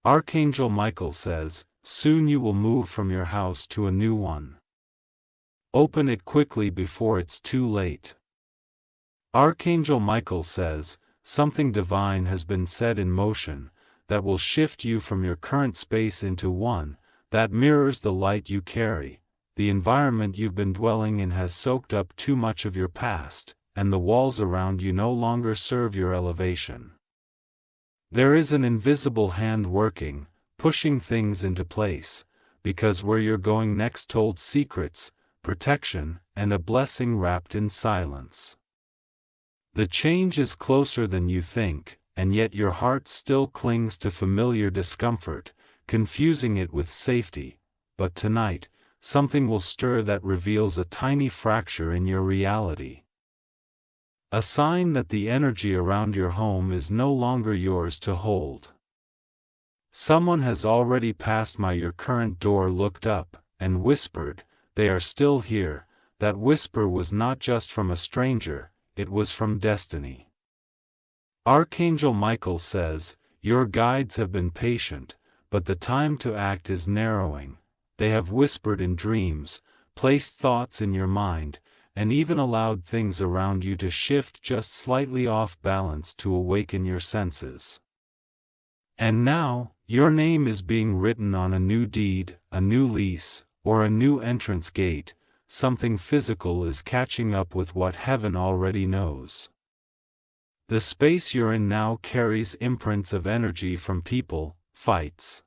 Archangel Michael says, soon you will move from your house to a new one. Open it quickly before it's too late. Archangel Michael says, something divine has been set in motion, that will shift you from your current space into one that mirrors the light you carry. The environment you've been dwelling in has soaked up too much of your past, and the walls around you no longer serve your elevation. There is an invisible hand working, pushing things into place, because where you're going next holds secrets, protection, and a blessing wrapped in silence. The change is closer than you think, and yet your heart still clings to familiar discomfort, confusing it with safety. But tonight, something will stir that reveals a tiny fracture in your reality. A sign that the energy around your home is no longer yours to hold. Someone has already passed by your current door, looked up, and whispered, "They are still here." That whisper was not just from a stranger, it was from destiny. Archangel Michael says, your guides have been patient, but the time to act is narrowing. They have whispered in dreams, placed thoughts in your mind, and even allowed things around you to shift just slightly off balance to awaken your senses. And now, your name is being written on a new deed, a new lease, or a new entrance gate. Something physical is catching up with what heaven already knows. The space you're in now carries imprints of energy from people, fights,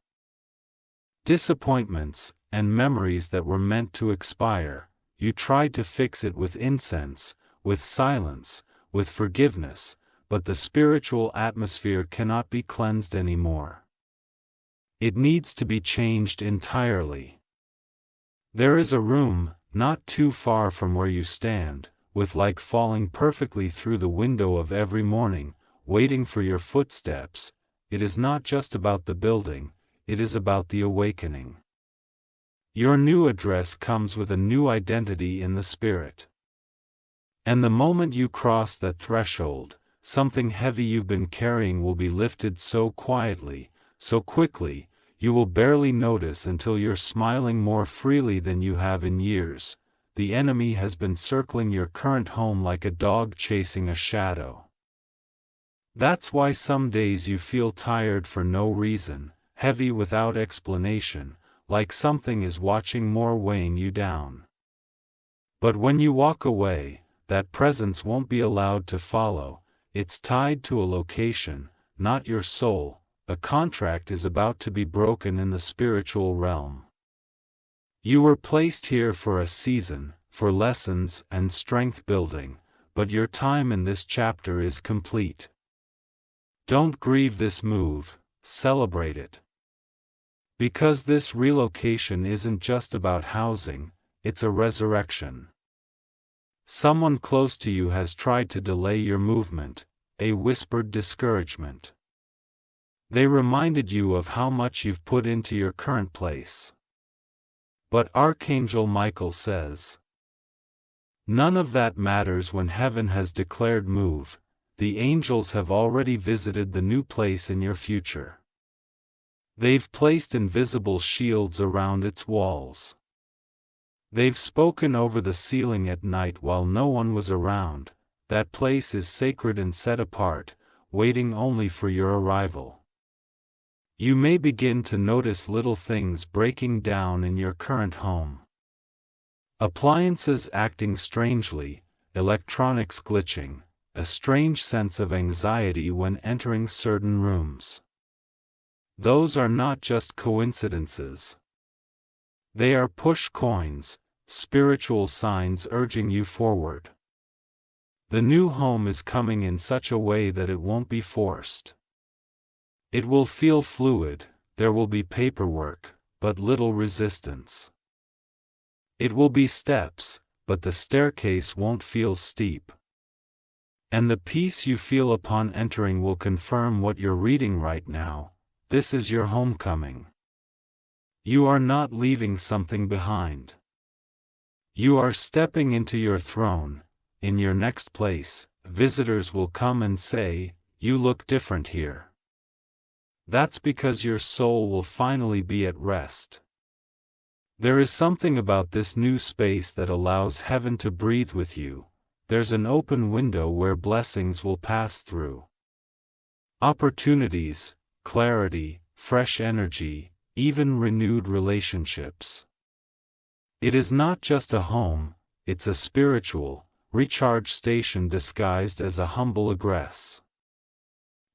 disappointments, and memories that were meant to expire. You tried to fix it with incense, with silence, with forgiveness, but the spiritual atmosphere cannot be cleansed anymore. It needs to be changed entirely. There is a room, not too far from where you stand, with light falling perfectly through the window of every morning, waiting for your footsteps. It is not just about the building, it is about the awakening. Your new address comes with a new identity in the spirit. And the moment you cross that threshold, something heavy you've been carrying will be lifted so quietly, so quickly, you will barely notice until you're smiling more freely than you have in years. The enemy has been circling your current home like a dog chasing a shadow. That's why some days you feel tired for no reason, heavy without explanation, like something is watching more, weighing you down. But when you walk away, that presence won't be allowed to follow. It's tied to a location, not your soul. A contract is about to be broken in the spiritual realm. You were placed here for a season, for lessons and strength building, but your time in this chapter is complete. Don't grieve this move, celebrate it. Because this relocation isn't just about housing, it's a resurrection. Someone close to you has tried to delay your movement, a whispered discouragement. They reminded you of how much you've put into your current place. But Archangel Michael says, none of that matters when heaven has declared move. The angels have already visited the new place in your future. They've placed invisible shields around its walls. They've spoken over the ceiling at night while no one was around. That place is sacred and set apart, waiting only for your arrival. You may begin to notice little things breaking down in your current home. Appliances acting strangely, electronics glitching, a strange sense of anxiety when entering certain rooms. Those are not just coincidences. They are push coins, spiritual signs urging you forward. The new home is coming in such a way that it won't be forced. It will feel fluid, there will be paperwork, but little resistance. It will be steps, but the staircase won't feel steep. And the peace you feel upon entering will confirm what you're reading right now. This is your homecoming. You are not leaving something behind. You are stepping into your throne. In your next place, visitors will come and say, "You look different here." That's because your soul will finally be at rest. There is something about this new space that allows heaven to breathe with you. There's an open window where blessings will pass through. Opportunities, clarity, fresh energy, even renewed relationships. It is not just a home, it's a spiritual, recharge station disguised as a humble egress.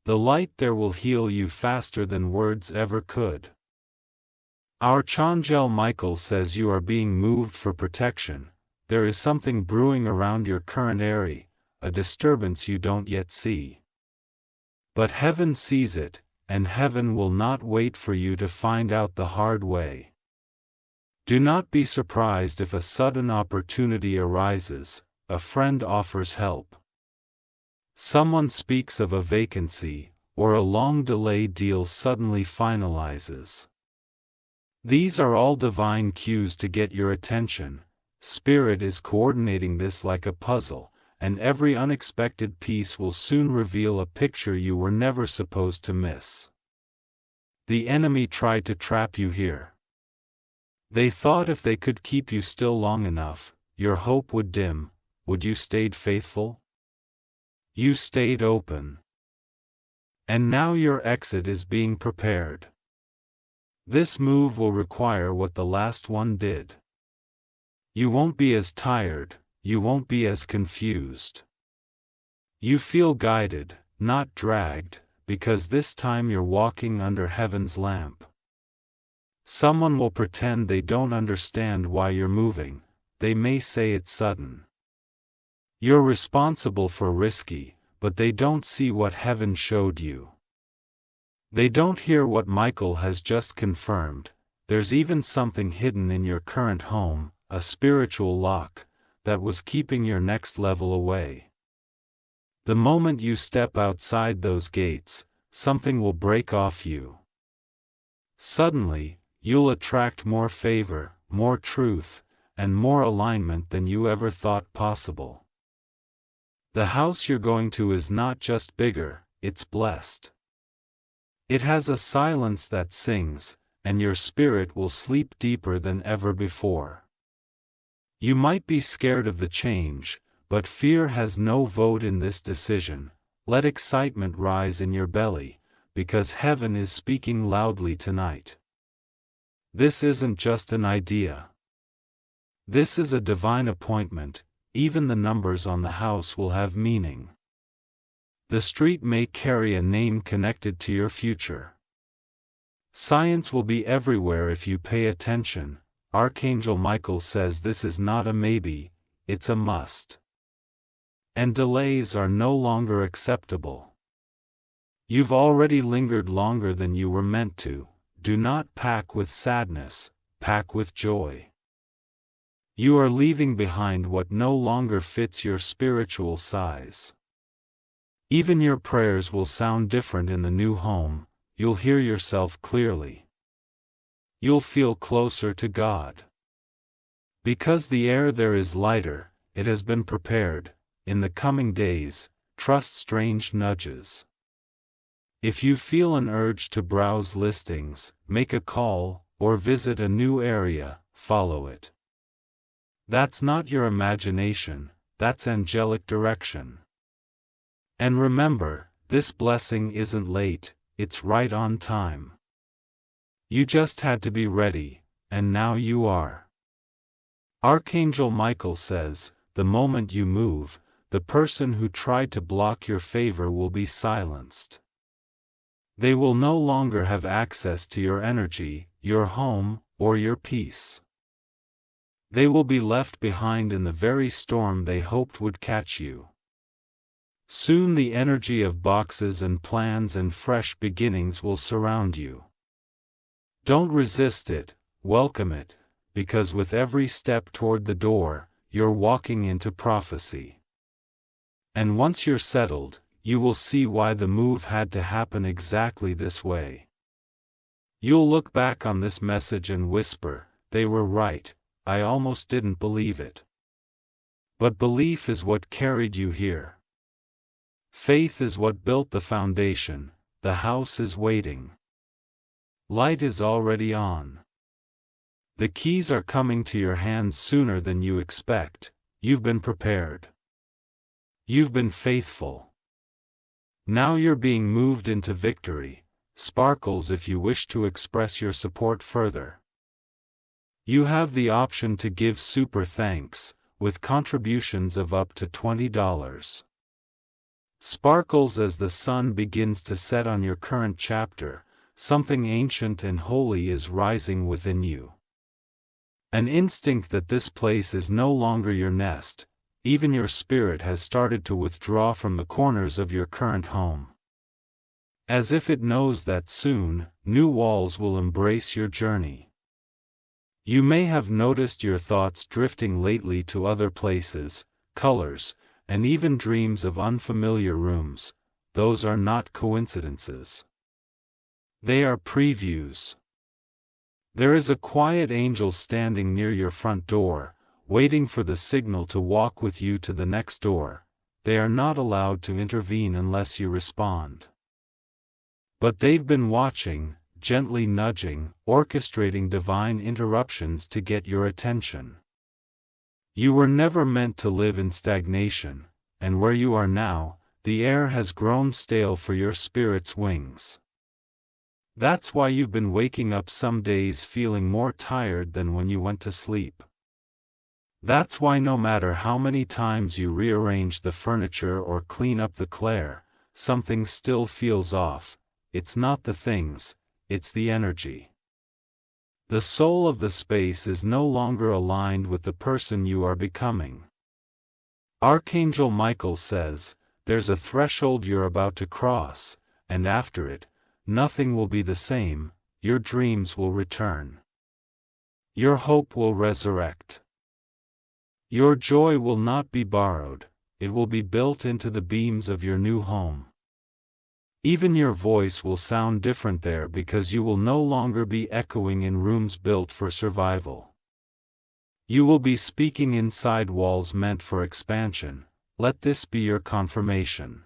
The light there will heal you faster than words ever could. Archangel Michael says you are being moved for protection. There is something brewing around your current area, a disturbance you don't yet see. But heaven sees it, and heaven will not wait for you to find out the hard way. Do not be surprised if a sudden opportunity arises, a friend offers help. Someone speaks of a vacancy, or a long-delayed deal suddenly finalizes. These are all divine cues to get your attention. Spirit is coordinating this like a puzzle, and every unexpected piece will soon reveal a picture you were never supposed to miss. The enemy tried to trap you here. They thought if they could keep you still long enough, your hope would dim. Would you stayed faithful? You stayed open. And now your exit is being prepared. This move will require what the last one did. You won't be as tired, you won't be as confused. You feel guided, not dragged, because this time you're walking under heaven's lamp. Someone will pretend they don't understand why you're moving, they may say it's sudden. You're responsible for risky, but they don't see what heaven showed you. They don't hear what Michael has just confirmed. There's even something hidden in your current home, a spiritual lock, that was keeping your next level away. The moment you step outside those gates, something will break off you. Suddenly, you'll attract more favor, more truth, and more alignment than you ever thought possible. The house you're going to is not just bigger, it's blessed. It has a silence that sings, and your spirit will sleep deeper than ever before. You might be scared of the change, but fear has no vote in this decision. Let excitement rise in your belly, because heaven is speaking loudly tonight. This isn't just an idea. This is a divine appointment. Even the numbers on the house will have meaning. The street may carry a name connected to your future. Science will be everywhere if you pay attention. Archangel Michael says this is not a maybe, it's a must. And delays are no longer acceptable. You've already lingered longer than you were meant to. Do not pack with sadness, pack with joy. You are leaving behind what no longer fits your spiritual size. Even your prayers will sound different in the new home. You'll hear yourself clearly. You'll feel closer to God. Because the air there is lighter, it has been prepared. In the coming days, trust strange nudges. If you feel an urge to browse listings, make a call, or visit a new area, follow it. That's not your imagination, that's angelic direction. And remember, this blessing isn't late, it's right on time. You just had to be ready, and now you are. Archangel Michael says, the moment you move, the person who tried to block your favor will be silenced. They will no longer have access to your energy, your home, or your peace. They will be left behind in the very storm they hoped would catch you. Soon the energy of boxes and plans and fresh beginnings will surround you. Don't resist it, welcome it, because with every step toward the door, you're walking into prophecy. And once you're settled, you will see why the move had to happen exactly this way. You'll look back on this message and whisper, they were right. I almost didn't believe it. But belief is what carried you here. Faith is what built the foundation. The house is waiting. Light is already on. The keys are coming to your hands sooner than you expect. You've been prepared. You've been faithful. Now you're being moved into victory. Sparkles if you wish to express your support further. You have the option to give super thanks, with contributions of up to $20. Sparkles as the sun begins to set on your current chapter, something ancient and holy is rising within you. An instinct that this place is no longer your nest, even your spirit has started to withdraw from the corners of your current home. As if it knows that soon, new walls will embrace your journey. You may have noticed your thoughts drifting lately to other places, colors, and even dreams of unfamiliar rooms. Those are not coincidences. They are previews. There is a quiet angel standing near your front door, waiting for the signal to walk with you to the next door. They are not allowed to intervene unless you respond. But they've been watching, gently nudging, orchestrating divine interruptions to get your attention. You were never meant to live in stagnation, and where you are now, the air has grown stale for your spirit's wings. That's why you've been waking up some days feeling more tired than when you went to sleep. That's why no matter how many times you rearrange the furniture or clean up the clutter, something still feels off. It's not the things, it's the energy. The soul of the space is no longer aligned with the person you are becoming. Archangel Michael says, there's a threshold you're about to cross, and after it, nothing will be the same. Your dreams will return. Your hope will resurrect. Your joy will not be borrowed, it will be built into the beams of your new home. Even your voice will sound different there because you will no longer be echoing in rooms built for survival. You will be speaking inside walls meant for expansion. Let this be your confirmation.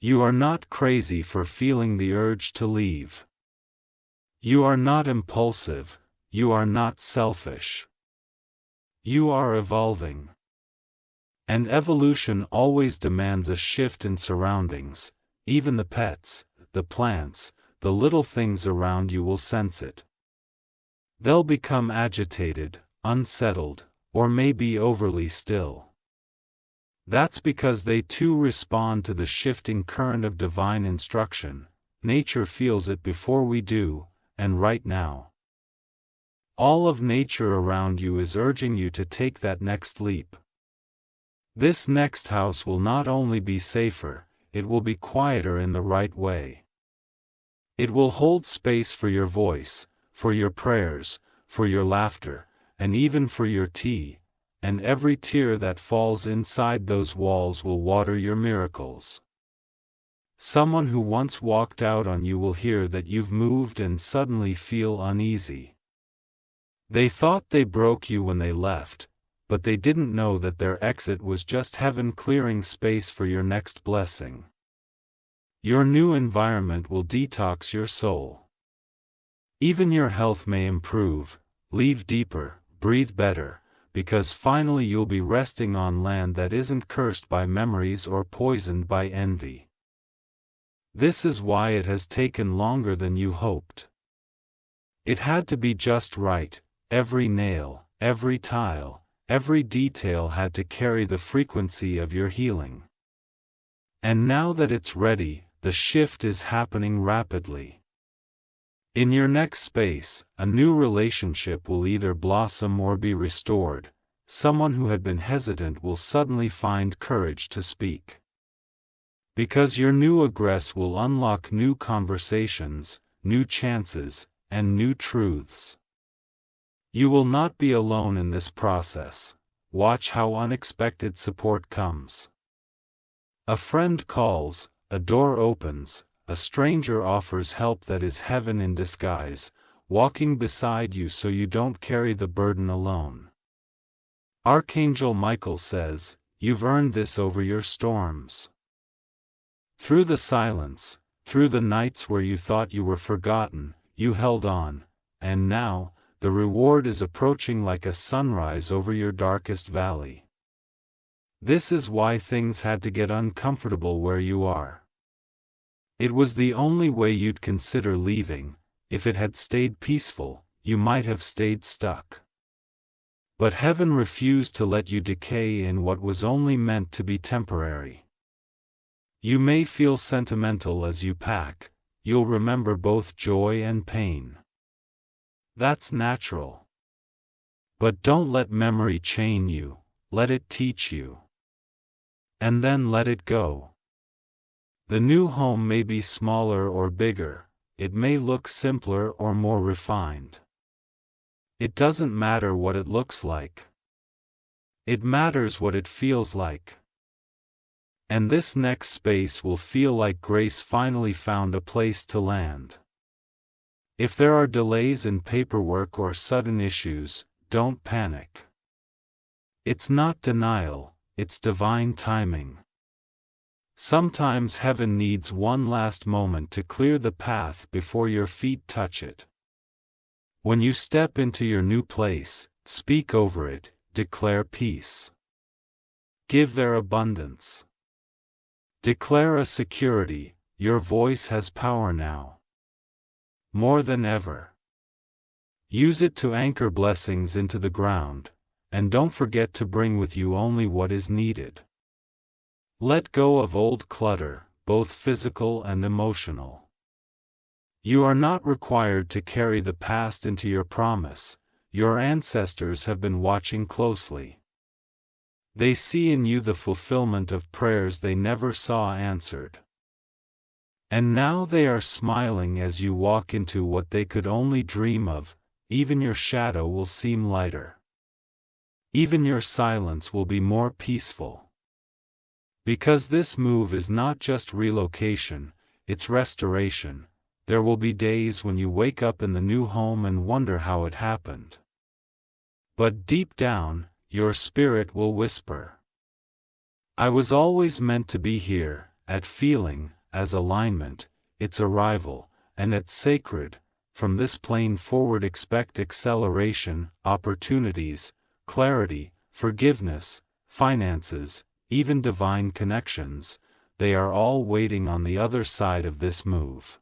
You are not crazy for feeling the urge to leave. You are not impulsive, you are not selfish. You are evolving. And evolution always demands a shift in surroundings. Even the pets, the plants, the little things around you will sense it. They'll become agitated, unsettled, or maybe overly still. That's because they too respond to the shifting current of divine instruction. Nature feels it before we do, and right now. All of nature around you is urging you to take that next leap. This next house will not only be safer, it will be quieter in the right way. It will hold space for your voice, for your prayers, for your laughter, and even for your tea, and every tear that falls inside those walls will water your miracles. Someone who once walked out on you will hear that you've moved and suddenly feel uneasy. They thought they broke you when they left, but they didn't know that their exit was just heaven clearing space for your next blessing. Your new environment will detox your soul. Even your health may improve, leave deeper, breathe better, because finally you'll be resting on land that isn't cursed by memories or poisoned by envy. This is why it has taken longer than you hoped. It had to be just right. Every nail, every tile, every detail had to carry the frequency of your healing. And now that it's ready, the shift is happening rapidly. In your next space, a new relationship will either blossom or be restored. Someone who had been hesitant will suddenly find courage to speak. Because your new egress will unlock new conversations, new chances, and new truths. You will not be alone in this process. Watch how unexpected support comes. A friend calls, a door opens, a stranger offers help that is heaven in disguise, walking beside you so you don't carry the burden alone. Archangel Michael says, you've earned this over your storms. Through the silence, through the nights where you thought you were forgotten, you held on, and now, the reward is approaching like a sunrise over your darkest valley. This is why things had to get uncomfortable where you are. It was the only way you'd consider leaving. If it had stayed peaceful, you might have stayed stuck. But heaven refused to let you decay in what was only meant to be temporary. You may feel sentimental as you pack, you'll remember both joy and pain. That's natural. But don't let memory chain you, let it teach you. And then let it go. The new home may be smaller or bigger, it may look simpler or more refined. It doesn't matter what it looks like. It matters what it feels like. And this next space will feel like grace finally found a place to land. If there are delays in paperwork or sudden issues, don't panic. It's not denial, it's divine timing. Sometimes heaven needs one last moment to clear the path before your feet touch it. When you step into your new place, speak over it, declare peace. Give there abundance. Declare a security, your voice has power now. More than ever. Use it to anchor blessings into the ground, and don't forget to bring with you only what is needed. Let go of old clutter, both physical and emotional. You are not required to carry the past into your promise. Your ancestors have been watching closely. They see in you the fulfillment of prayers they never saw answered. And now they are smiling as you walk into what they could only dream of. Even your shadow will seem lighter. Even your silence will be more peaceful. Because this move is not just relocation, it's restoration. There will be days when you wake up in the new home and wonder how it happened. But deep down, your spirit will whisper, I was always meant to be here, at feeling, as alignment, its arrival, and at sacred. From this plane forward expect acceleration, opportunities, clarity, forgiveness, finances, even divine connections. They are all waiting on the other side of this move.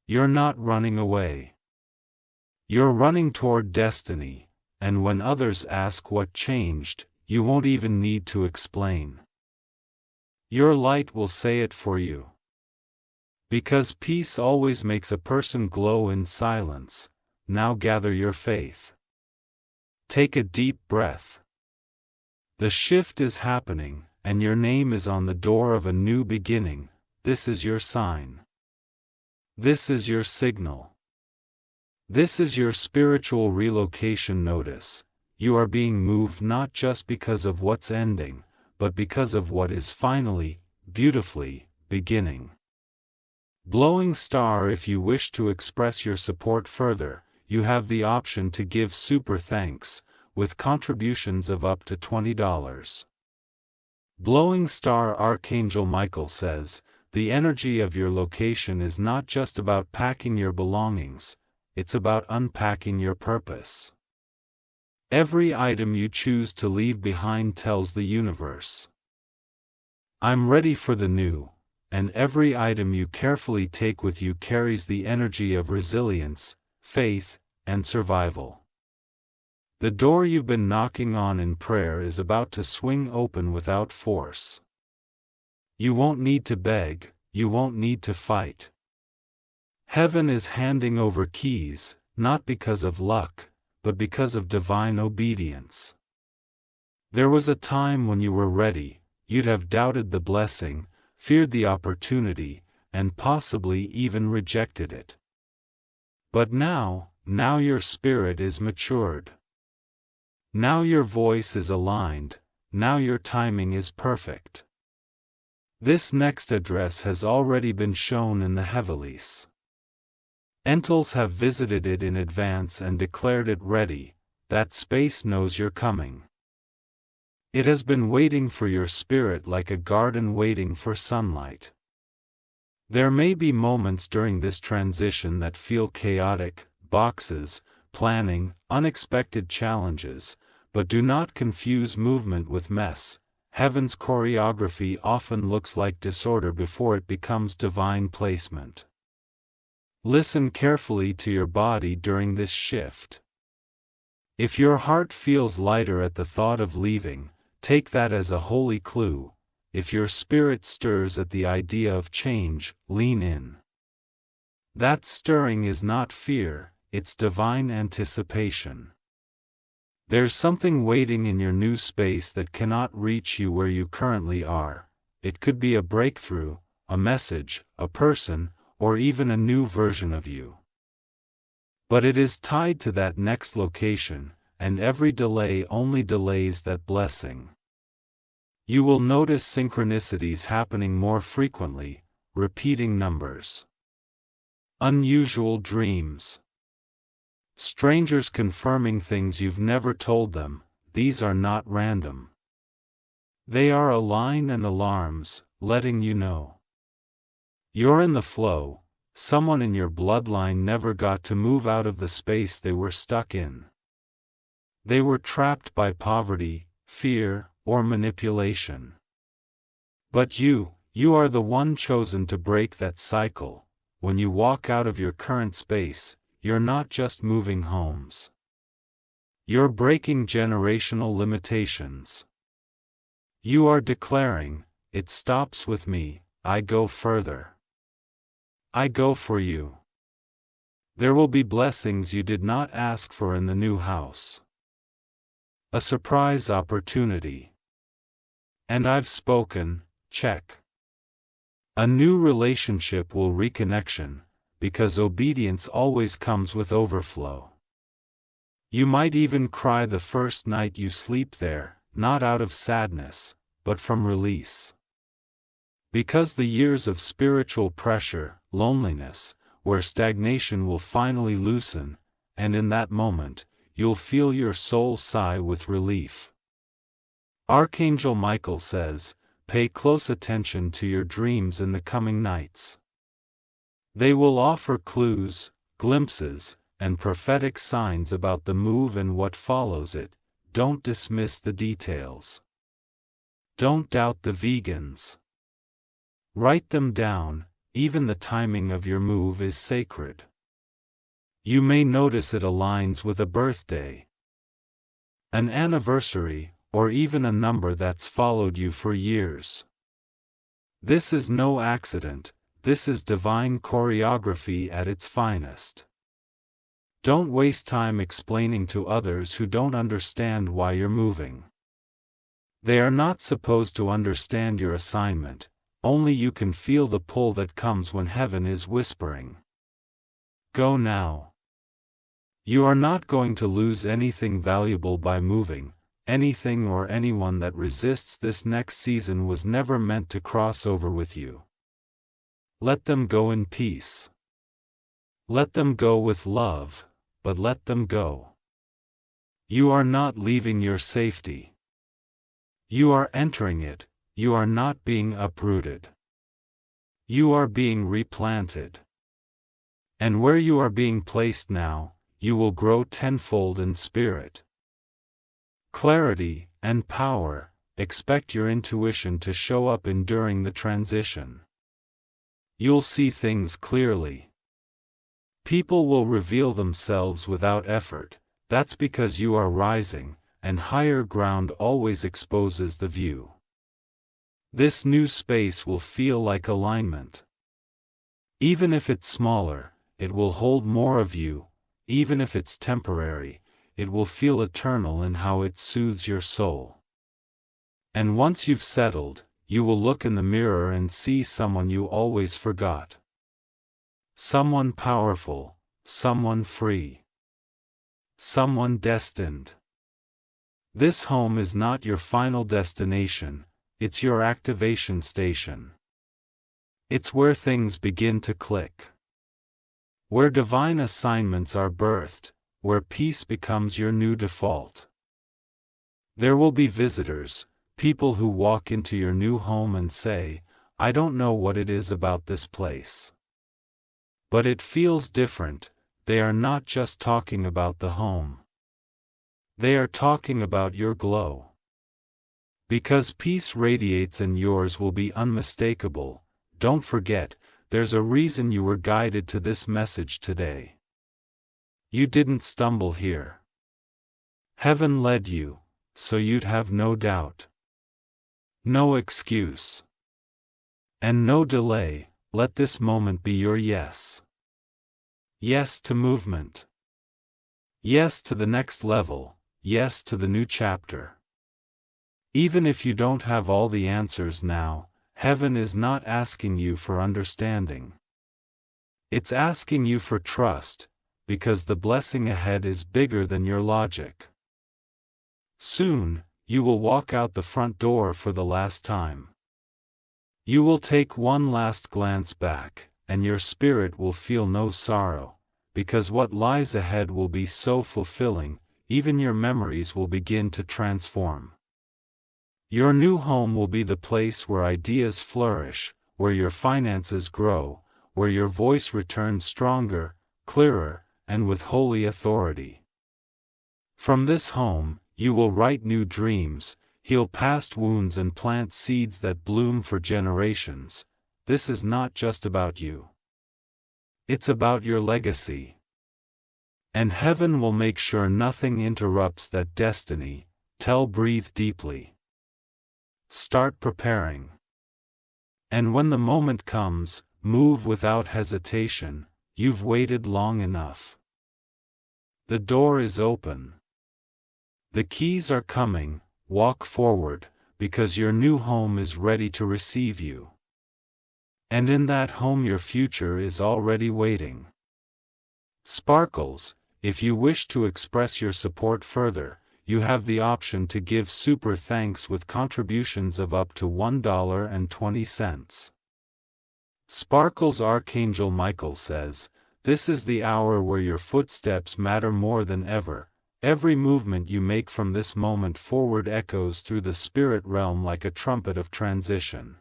You're not running away. You're running toward destiny, and when others ask what changed, you won't even need to explain. Your light will say it for you. Because peace always makes a person glow in silence, now gather your faith. Take a deep breath. The shift is happening, and your name is on the door of a new beginning. This is your sign. This is your signal. This is your spiritual relocation notice. You are being moved not just because of what's ending, but because of what is finally, beautifully, beginning. Blowing star. If you wish to express your support further, you have the option to give super thanks, with contributions of up to $20. Blowing star. Archangel Michael says, the energy of your location is not just about packing your belongings, it's about unpacking your purpose. Every item you choose to leave behind tells the universe, I'm ready for the new, and every item you carefully take with you carries the energy of resilience, faith, and survival. The door you've been knocking on in prayer is about to swing open without force. You won't need to beg, you won't need to fight. Heaven is handing over keys, not because of luck, but because of divine obedience. There was a time when you were ready, you'd have doubted the blessing, feared the opportunity, and possibly even rejected it. But now your spirit is matured. Now your voice is aligned, now your timing is perfect. This next address has already been shown in the heavenlies. Angels have visited it in advance and declared it ready. That space knows you're coming. It has been waiting for your spirit like a garden waiting for sunlight. There may be moments during this transition that feel chaotic, boxes, planning, unexpected challenges, but do not confuse movement with mess. Heaven's choreography often looks like disorder before it becomes divine placement. Listen carefully to your body during this shift. If your heart feels lighter at the thought of leaving, take that as a holy clue. If your spirit stirs at the idea of change, lean in. That stirring is not fear, it's divine anticipation. There's something waiting in your new space that cannot reach you where you currently are. It could be a breakthrough, a message, a person, or even a new version of you. But it is tied to that next location, and every delay only delays that blessing. You will notice synchronicities happening more frequently, repeating numbers. Unusual dreams. Strangers confirming things you've never told them. These are not random. They are a line and alarms, letting you know. You're in the flow. Someone in your bloodline never got to move out of the space they were stuck in. They were trapped by poverty, fear, or manipulation. But you are the one chosen to break that cycle. When you walk out of your current space, you're not just moving homes. You're breaking generational limitations. You are declaring, it stops with me, I go further. I go for you. There will be blessings you did not ask for in the new house. A surprise opportunity. And I've spoken, check. A new relationship will reconnection, because obedience always comes with overflow. You might even cry the first night you sleep there, not out of sadness, but from release. Because the years of spiritual pressure, loneliness, where stagnation will finally loosen, and in that moment, you'll feel your soul sigh with relief. Archangel Michael says, pay close attention to your dreams in the coming nights. They will offer clues, glimpses, and prophetic signs about the move and what follows it. Don't dismiss the details. Don't doubt the vegans. Write them down, even the timing of your move is sacred. You may notice it aligns with a birthday, an anniversary, or even a number that's followed you for years. This is no accident. This is divine choreography at its finest. Don't waste time explaining to others who don't understand why you're moving. They are not supposed to understand your assignment, only you can feel the pull that comes when heaven is whispering. Go now. You are not going to lose anything valuable by moving. Anything or anyone that resists this next season was never meant to cross over with you. Let them go in peace. Let them go with love, but let them go. You are not leaving your safety. You are entering it. You are not being uprooted. You are being replanted. And where you are being placed now, you will grow tenfold in spirit. Clarity and power. Expect your intuition to show up during the transition. You'll see things clearly. People will reveal themselves without effort. That's because you are rising, and higher ground always exposes the view. This new space will feel like alignment. Even if it's smaller, it will hold more of you. Even if it's temporary, it will feel eternal in how it soothes your soul. And once you've settled, you will look in the mirror and see someone you always forgot. Someone powerful, someone free. Someone destined. This home is not your final destination, it's your activation station. It's where things begin to click. Where divine assignments are birthed, where peace becomes your new default. There will be visitors, people who walk into your new home and say, I don't know what it is about this place. But it feels different. They are not just talking about the home. They are talking about your glow. Because peace radiates and yours will be unmistakable. Don't forget, there's a reason you were guided to this message today. You didn't stumble here. Heaven led you, so you'd have no doubt. No excuse. And no delay. Let this moment be your yes. Yes to movement. Yes to the next level. Yes to the new chapter. Even if you don't have all the answers now, heaven is not asking you for understanding. It's asking you for trust, because the blessing ahead is bigger than your logic. Soon, you will walk out the front door for the last time. You will take one last glance back, and your spirit will feel no sorrow, because what lies ahead will be so fulfilling, even your memories will begin to transform. Your new home will be the place where ideas flourish, where your finances grow, where your voice returns stronger, clearer, and with holy authority. From this home, you will write new dreams, heal past wounds and plant seeds that bloom for generations. This is not just about you. It's about your legacy. And heaven will make sure nothing interrupts that destiny. Breathe deeply. Start preparing. And when the moment comes, move without hesitation. You've waited long enough. The door is open. The keys are coming. Walk forward, because your new home is ready to receive you. And in that home your future is already waiting. Sparkles, if you wish to express your support further, you have the option to give super thanks with contributions of up to $1.20. Sparkles Archangel Michael says, "This is the hour where your footsteps matter more than ever. Every movement you make from this moment forward echoes through the spirit realm like a trumpet of transition.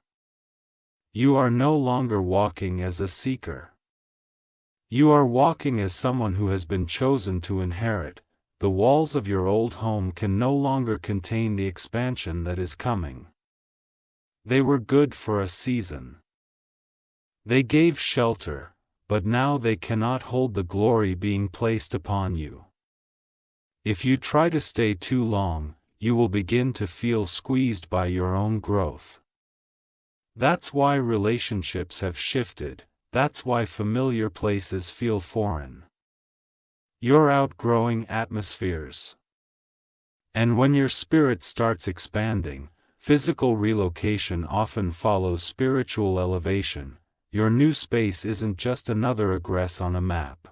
You are no longer walking as a seeker. You are walking as someone who has been chosen to inherit. The walls of your old home can no longer contain the expansion that is coming. They were good for a season. They gave shelter, but now they cannot hold the glory being placed upon you. If you try to stay too long, you will begin to feel squeezed by your own growth. That's why relationships have shifted, that's why familiar places feel foreign. You're outgrowing atmospheres. And when your spirit starts expanding, physical relocation often follows spiritual elevation. Your new space isn't just another address on a map.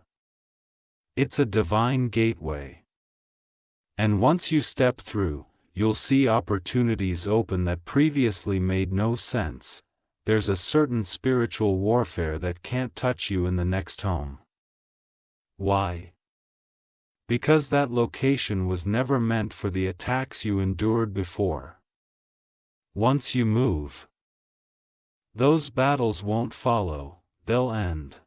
It's a divine gateway. And once you step through, you'll see opportunities open that previously made no sense. There's a certain spiritual warfare that can't touch you in the next home. Why? Because that location was never meant for the attacks you endured before. Once you move, those battles won't follow, they'll end.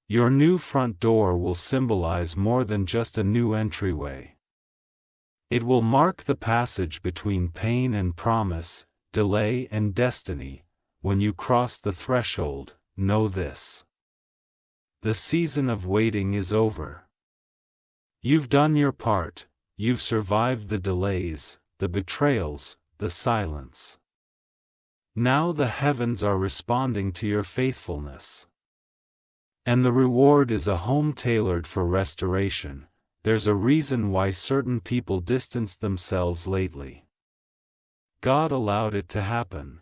Your new front door will symbolize more than just a new entryway. It will mark the passage between pain and promise, delay and destiny. When you cross the threshold, know this: the season of waiting is over. You've done your part, you've survived the delays, the betrayals, the silence. Now the heavens are responding to your faithfulness. And the reward is a home tailored for restoration. There's a reason why certain people distanced themselves lately. God allowed it to happen.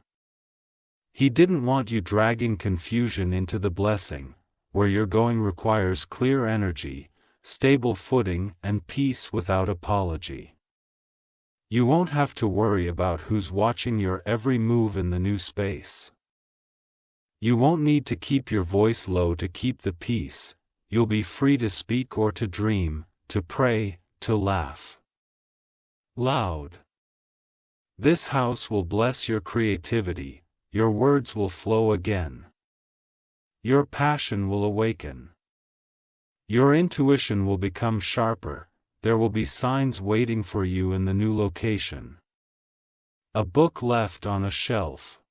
He didn't want you dragging confusion into the blessing. Where you're going requires clear energy, stable footing, and peace without apology. You won't have to worry about who's watching your every move in the new space. You won't need to keep your voice low to keep the peace. You'll be free to speak or to dream, to pray, to laugh loud. This house will bless your creativity, your words will flow again. Your passion will awaken. Your intuition will become sharper, there will be signs waiting for you in the new location. A book left on a shelf.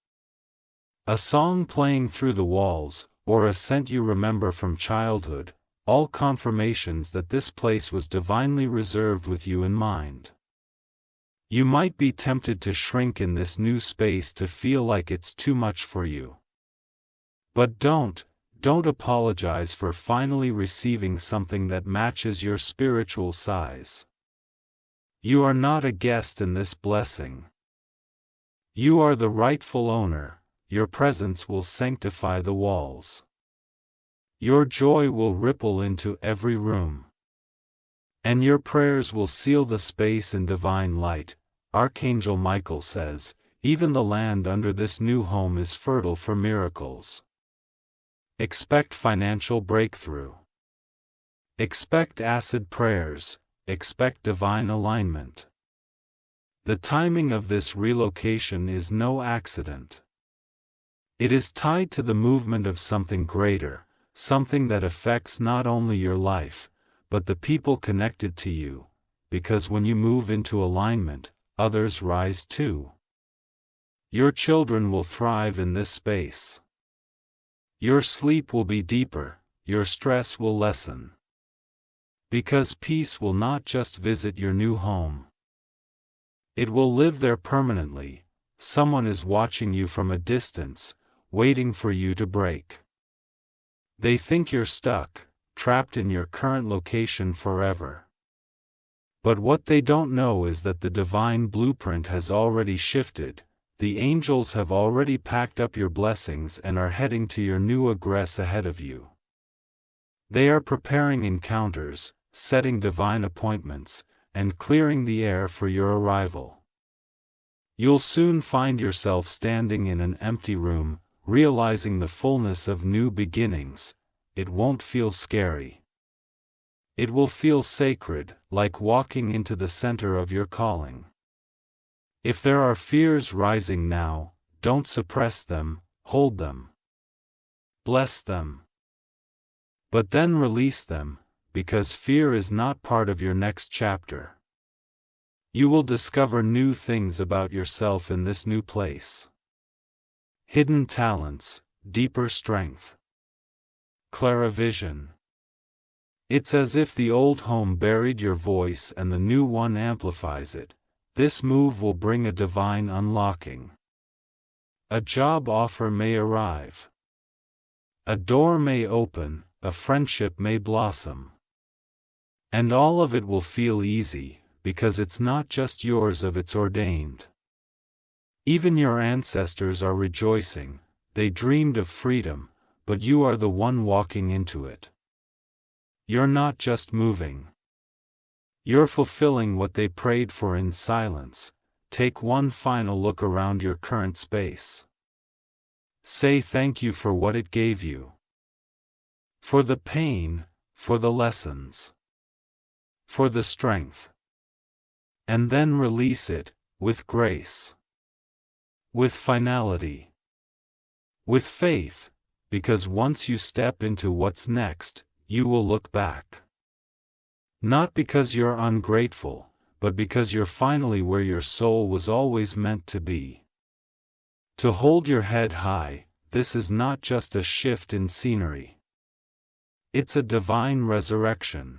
A song playing through the walls, or a scent you remember from childhood, all confirmations that this place was divinely reserved with you in mind. You might be tempted to shrink in this new space to feel like it's too much for you. But don't apologize for finally receiving something that matches your spiritual size. You are not a guest in this blessing. You are the rightful owner, your presence will sanctify the walls. Your joy will ripple into every room. And your prayers will seal the space in divine light. Archangel Michael says, even the land under this new home is fertile for miracles. Expect financial breakthrough. Expect answered prayers, expect divine alignment. The timing of this relocation is no accident. It is tied to the movement of something greater, something that affects not only your life, but the people connected to you, because when you move into alignment, others rise too. Your children will thrive in this space. Your sleep will be deeper, your stress will lessen. Because peace will not just visit your new home. It will live there permanently. Someone is watching you from a distance, waiting for you to break. They think you're stuck, trapped in your current location forever. But what they don't know is that the divine blueprint has already shifted. The angels have already packed up your blessings and are heading to your new address ahead of you. They are preparing encounters, setting divine appointments, and clearing the air for your arrival. You'll soon find yourself standing in an empty room, realizing the fullness of new beginnings. It won't feel scary. It will feel sacred, like walking into the center of your calling. If there are fears rising now, don't suppress them, hold them. Bless them. But then release them, because fear is not part of your next chapter. You will discover new things about yourself in this new place. Hidden talents, deeper strength. Clearer vision. It's as if the old home buried your voice and the new one amplifies it. This move will bring a divine unlocking. A job offer may arrive. A door may open, a friendship may blossom. And all of it will feel easy, because it's not just yours, it's ordained. Even your ancestors are rejoicing. They dreamed of freedom, but you are the one walking into it. You're not just moving. You're fulfilling what they prayed for in silence. Take one final look around your current space. Say thank you for what it gave you. For the pain, for the lessons. For the strength. And then release it, with grace. With finality. With faith, because once you step into what's next, you will look back. Not because you're ungrateful, but because you're finally where your soul was always meant to be. To hold your head high, this is not just a shift in scenery. It's a divine resurrection.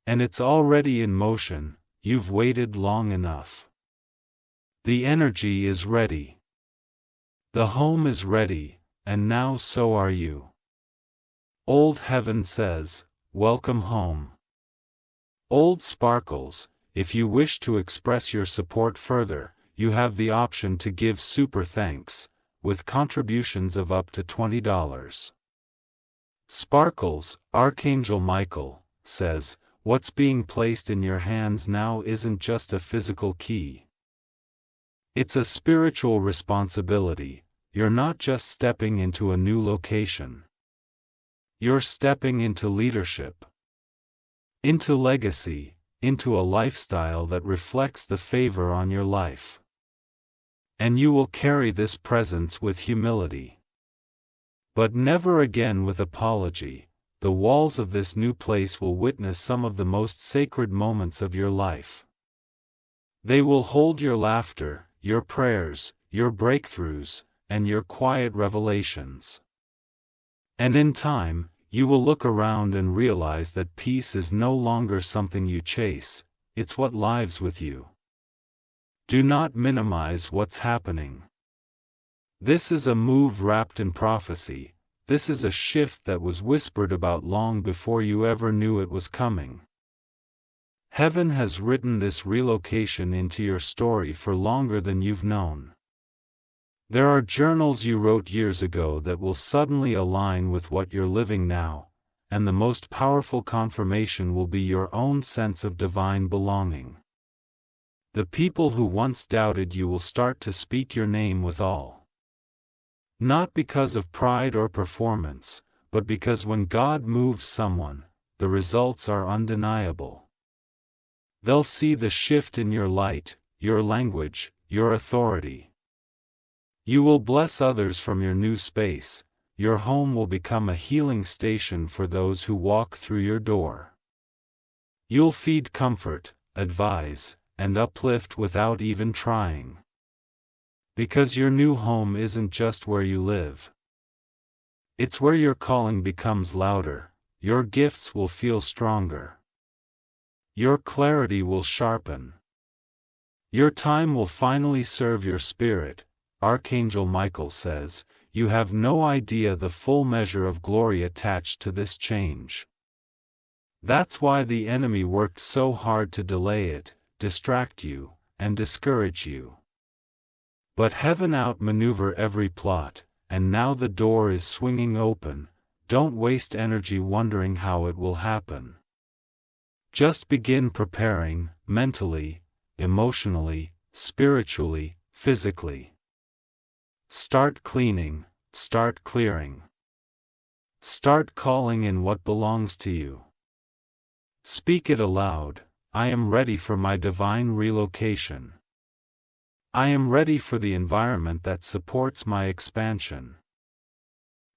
And it's already in motion. You've waited long enough. The energy is ready. The home is ready, and now so are you. Old Heaven says, welcome home. Old Sparkles, if you wish to express your support further, you have the option to give super thanks, with contributions of up to $20. Sparkles, Archangel Michael, says, what's being placed in your hands now isn't just a physical key. It's a spiritual responsibility. You're not just stepping into a new location. You're stepping into leadership. Into legacy, into a lifestyle that reflects the favor on your life. And you will carry this presence with humility. But never again with apology. The walls of this new place will witness some of the most sacred moments of your life. They will hold your laughter, your prayers, your breakthroughs, and your quiet revelations. And in time, you will look around and realize that peace is no longer something you chase, it's what lives with you. Do not minimize what's happening. This is a move wrapped in prophecy. This is a shift that was whispered about long before you ever knew it was coming. Heaven has written this relocation into your story for longer than you've known. There are journals you wrote years ago that will suddenly align with what you're living now, and the most powerful confirmation will be your own sense of divine belonging. The people who once doubted you will start to speak your name with awe. Not because of pride or performance, but because when God moves someone, the results are undeniable. They'll see the shift in your light, your language, your authority. You will bless others from your new space. Your home will become a healing station for those who walk through your door. You'll feed comfort, advise, and uplift without even trying. Because your new home isn't just where you live. It's where your calling becomes louder, your gifts will feel stronger. Your clarity will sharpen. Your time will finally serve your spirit. Archangel Michael says, you have no idea the full measure of glory attached to this change. That's why the enemy worked so hard to delay it, distract you, and discourage you. But heaven outmaneuver every plot, and now the door is swinging open. Don't waste energy wondering how it will happen. Just begin preparing, mentally, emotionally, spiritually, physically. Start cleaning, start clearing. Start calling in what belongs to you. Speak it aloud, I am ready for my divine relocation. I am ready for the environment that supports my expansion.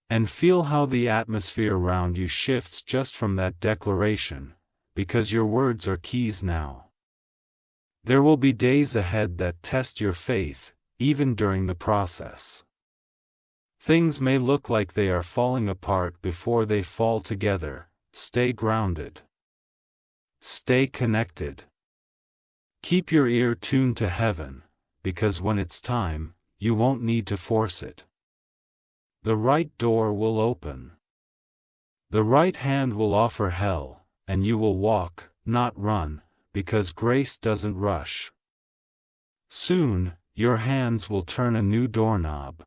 And feel how the atmosphere around you shifts just from that declaration, because your words are keys now. There will be days ahead that test your faith, even during the process. Things may look like they are falling apart before they fall together. Stay grounded. Stay connected. Keep your ear tuned to heaven, because when it's time, you won't need to force it. The right door will open. The right hand will offer hell, and you will walk, not run, because grace doesn't rush. Soon, your hands will turn a new doorknob.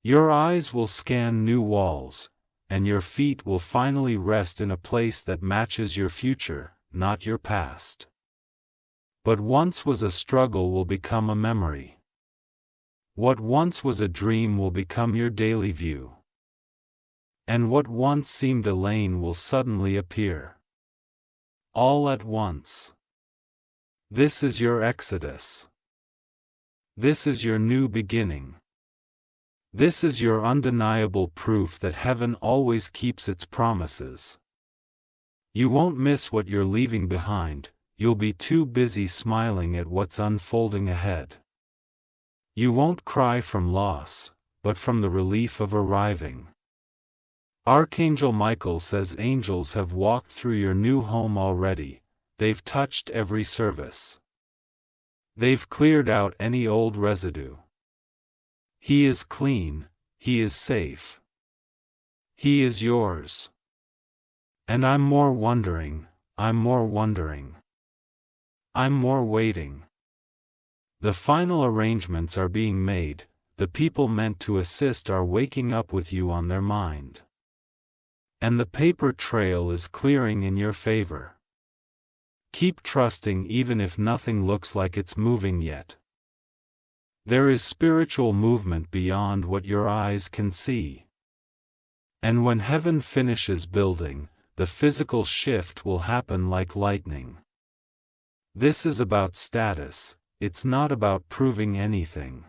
Your eyes will scan new walls, and your feet will finally rest in a place that matches your future, not your past. What once was a struggle will become a memory. What once was a dream will become your daily view. And what once seemed a lane will suddenly appear. All at once. This is your exodus. This is your new beginning. This is your undeniable proof that heaven always keeps its promises. You won't miss what you're leaving behind, you'll be too busy smiling at what's unfolding ahead. You won't cry from loss, but from the relief of arriving. Archangel Michael says angels have walked through your new home already, they've touched every surface. They've cleared out any old residue. He is clean, he is safe. He is yours. And I'm more wondering, I'm more wondering. I'm more waiting. The final arrangements are being made, the people meant to assist are waking up with you on their mind. And the paper trail is clearing in your favor. Keep trusting even if nothing looks like it's moving yet. There is spiritual movement beyond what your eyes can see. And when heaven finishes building, the physical shift will happen like lightning. This is about status, it's not about proving anything.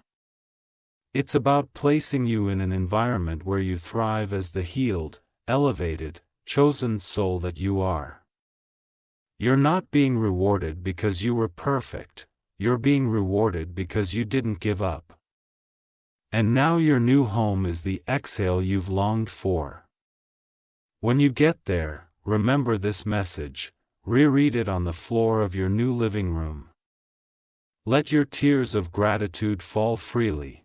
It's about placing you in an environment where you thrive as the healed, elevated, chosen soul that you are. You're not being rewarded because you were perfect, you're being rewarded because you didn't give up. And now your new home is the exhale you've longed for. When you get there, remember this message, reread it on the floor of your new living room. Let your tears of gratitude fall freely.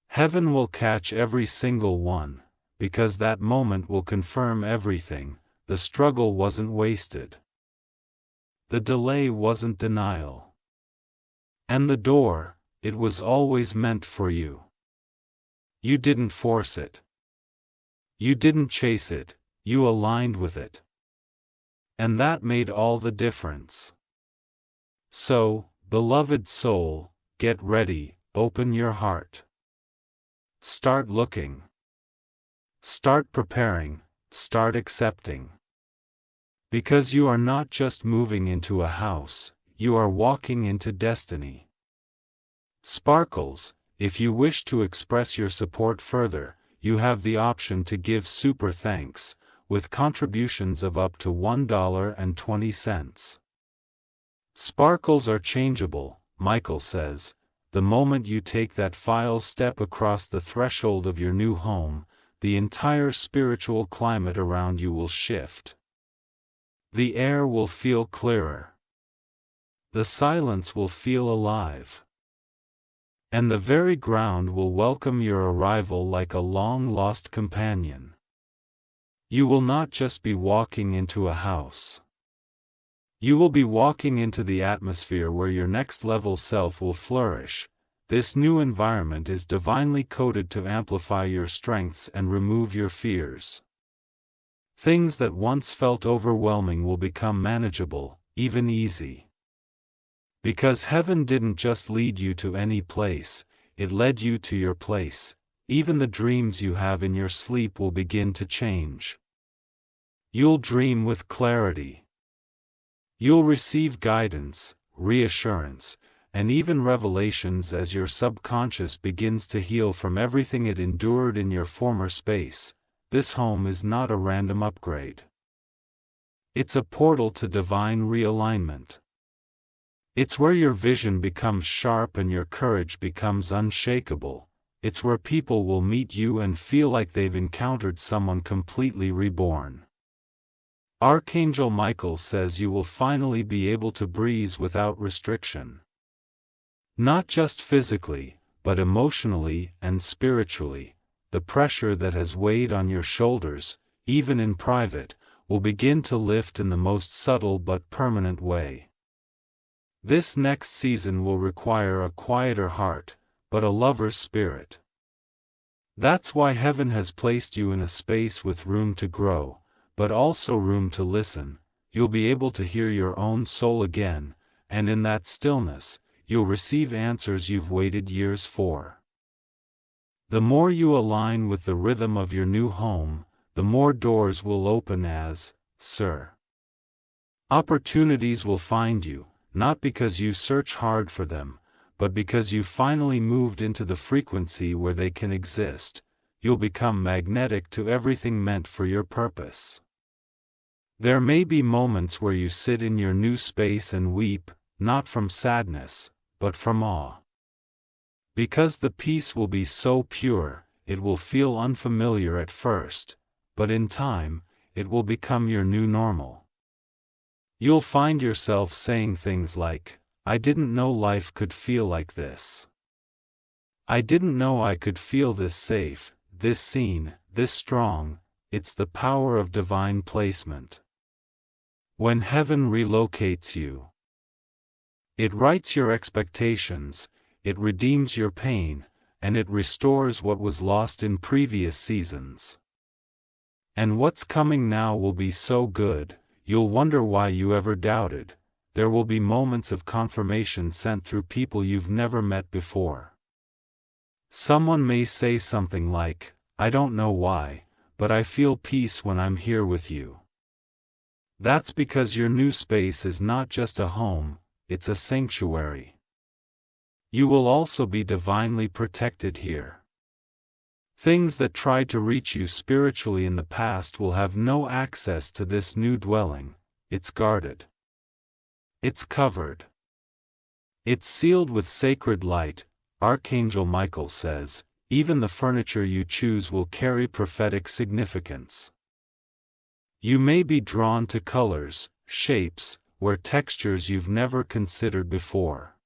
Heaven will catch every single one, because that moment will confirm everything. The struggle wasn't wasted. The delay wasn't denial. And the door, it was always meant for you. You didn't force it. You didn't chase it, you aligned with it. And that made all the difference. So, beloved soul, get ready, open your heart. Start looking. Start preparing, start accepting. Because you are not just moving into a house, you are walking into destiny. Sparkles, if you wish to express your support further, you have the option to give super thanks, with contributions of up to $1.20. Sparkles are changeable, Michael says. The moment you take that final step across the threshold of your new home, the entire spiritual climate around you will shift. The air will feel clearer. The silence will feel alive. And the very ground will welcome your arrival like a long-lost companion. You will not just be walking into a house. You will be walking into the atmosphere where your next-level self will flourish. This new environment is divinely coded to amplify your strengths and remove your fears. Things that once felt overwhelming will become manageable, even easy. Because heaven didn't just lead you to any place, it led you to your place. Even the dreams you have in your sleep will begin to change. You'll dream with clarity. You'll receive guidance, reassurance, and even revelations as your subconscious begins to heal from everything it endured in your former space. This home is not a random upgrade. It's a portal to divine realignment. It's where your vision becomes sharp and your courage becomes unshakable. It's where people will meet you and feel like they've encountered someone completely reborn. Archangel Michael says you will finally be able to breathe without restriction. Not just physically, but emotionally and spiritually. The pressure that has weighed on your shoulders, even in private, will begin to lift in the most subtle but permanent way. This next season will require a quieter heart, but a lover's spirit. That's why heaven has placed you in a space with room to grow, but also room to listen. You'll be able to hear your own soul again, and in that stillness, you'll receive answers you've waited years for. The more you align with the rhythm of your new home, the more doors will open as, Sir. Opportunities will find you, not because you search hard for them, but because you finally moved into the frequency where they can exist. You'll become magnetic to everything meant for your purpose. There may be moments where you sit in your new space and weep, not from sadness, but from awe. Because the peace will be so pure, it will feel unfamiliar at first, but in time, it will become your new normal. You'll find yourself saying things like, I didn't know life could feel like this. I didn't know I could feel this safe, this seen, this strong. It's the power of divine placement. When heaven relocates you, it rights your expectations, it redeems your pain, and it restores what was lost in previous seasons. And what's coming now will be so good, you'll wonder why you ever doubted. There will be moments of confirmation sent through people you've never met before. Someone may say something like, I don't know why, but I feel peace when I'm here with you. That's because your new space is not just a home, it's a sanctuary. You will also be divinely protected here. Things that tried to reach you spiritually in the past will have no access to this new dwelling. It's guarded. It's covered. It's sealed with sacred light. Archangel Michael says, even the furniture you choose will carry prophetic significance. You may be drawn to colors, shapes, or textures you've never considered before.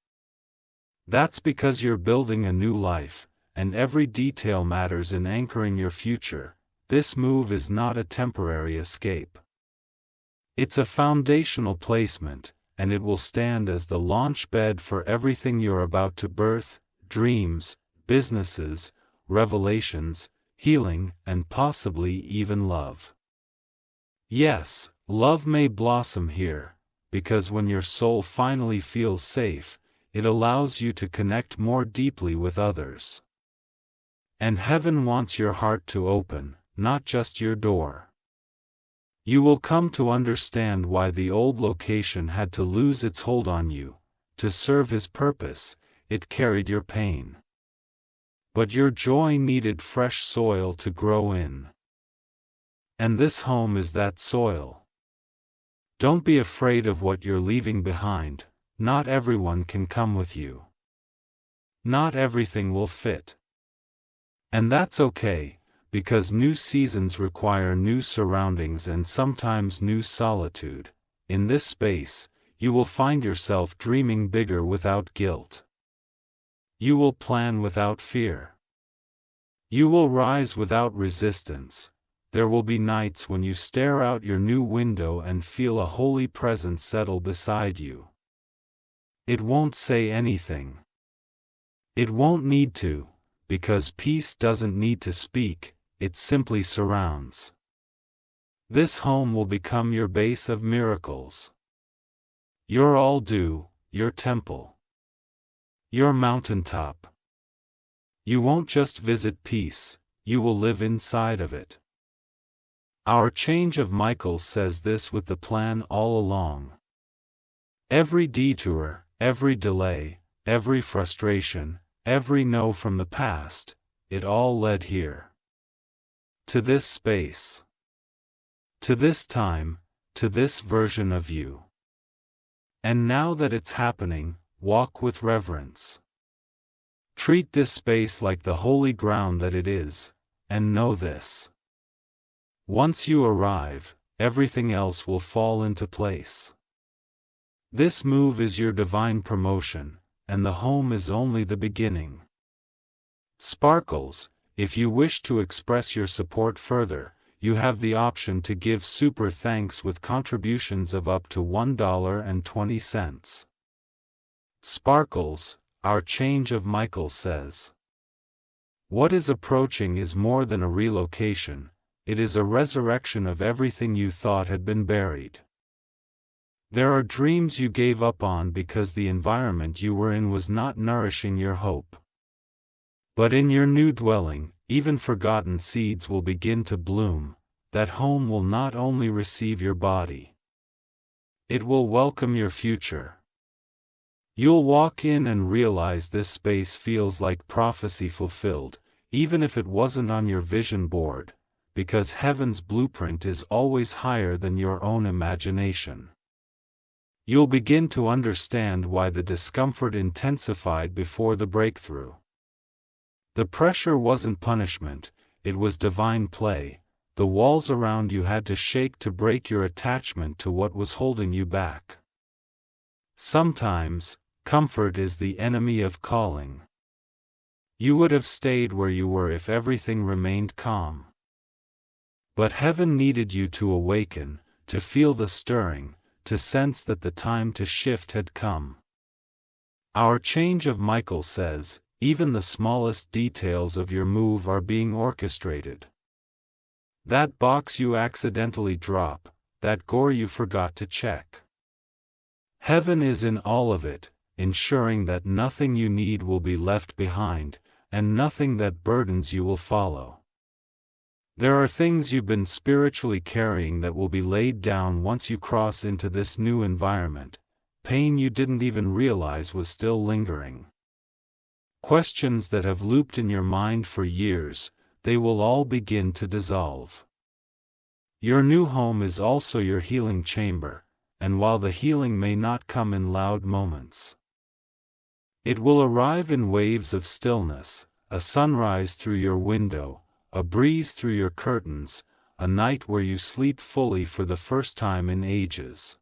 That's because you're building a new life, and every detail matters in anchoring your future. This move is not a temporary escape. It's a foundational placement, and it will stand as the launch bed for everything you're about to birth: dreams, businesses, revelations, healing, and possibly even love. Yes, love may blossom here, because when your soul finally feels safe, it allows you to connect more deeply with others. And heaven wants your heart to open, not just your door. You will come to understand why the old location had to lose its hold on you. To serve His purpose, it carried your pain. But your joy needed fresh soil to grow in. And this home is that soil. Don't be afraid of what you're leaving behind. Not everyone can come with you. Not everything will fit. And that's okay, because new seasons require new surroundings and sometimes new solitude. In this space, you will find yourself dreaming bigger without guilt. You will plan without fear. You will rise without resistance. There will be nights when you stare out your new window and feel a holy presence settle beside you. It won't say anything. It won't need to, because peace doesn't need to speak, it simply surrounds. This home will become your base of miracles. Your all-due, your temple. Your mountaintop. You won't just visit peace, you will live inside of it. Our change of Michael says this with the plan all along. Every detour, every delay, every frustration, every no from the past, it all led here. To this space. To this time, to this version of you. And now that it's happening, walk with reverence. Treat this space like the holy ground that it is, and know this. Once you arrive, everything else will fall into place. This move is your divine promotion, and the home is only the beginning. Sparkles, if you wish to express your support further, you have the option to give super thanks with contributions of up to $1.20. Sparkles, our change of Michael says. What is approaching is more than a relocation, it is a resurrection of everything you thought had been buried. There are dreams you gave up on because the environment you were in was not nourishing your hope. But in your new dwelling, even forgotten seeds will begin to bloom. That home will not only receive your body. It will welcome your future. You'll walk in and realize this space feels like prophecy fulfilled, even if it wasn't on your vision board, because heaven's blueprint is always higher than your own imagination. You'll begin to understand why the discomfort intensified before the breakthrough. The pressure wasn't punishment, it was divine play. The walls around you had to shake to break your attachment to what was holding you back. Sometimes, comfort is the enemy of calling. You would have stayed where you were if everything remained calm. But heaven needed you to awaken, to feel the stirring, to sense that the time to shift had come. Our change of Michael says, even the smallest details of your move are being orchestrated. That box you accidentally drop, that gore you forgot to check. Heaven is in all of it, ensuring that nothing you need will be left behind, and nothing that burdens you will follow. There are things you've been spiritually carrying that will be laid down once you cross into this new environment, pain you didn't even realize was still lingering. questions that have looped in your mind for years, they will all begin to dissolve. Your new home is also your healing chamber, and while the healing may not come in loud moments, it will arrive in waves of stillness, a sunrise through your window, a breeze through your curtains, a night where you sleep fully for the first time in ages.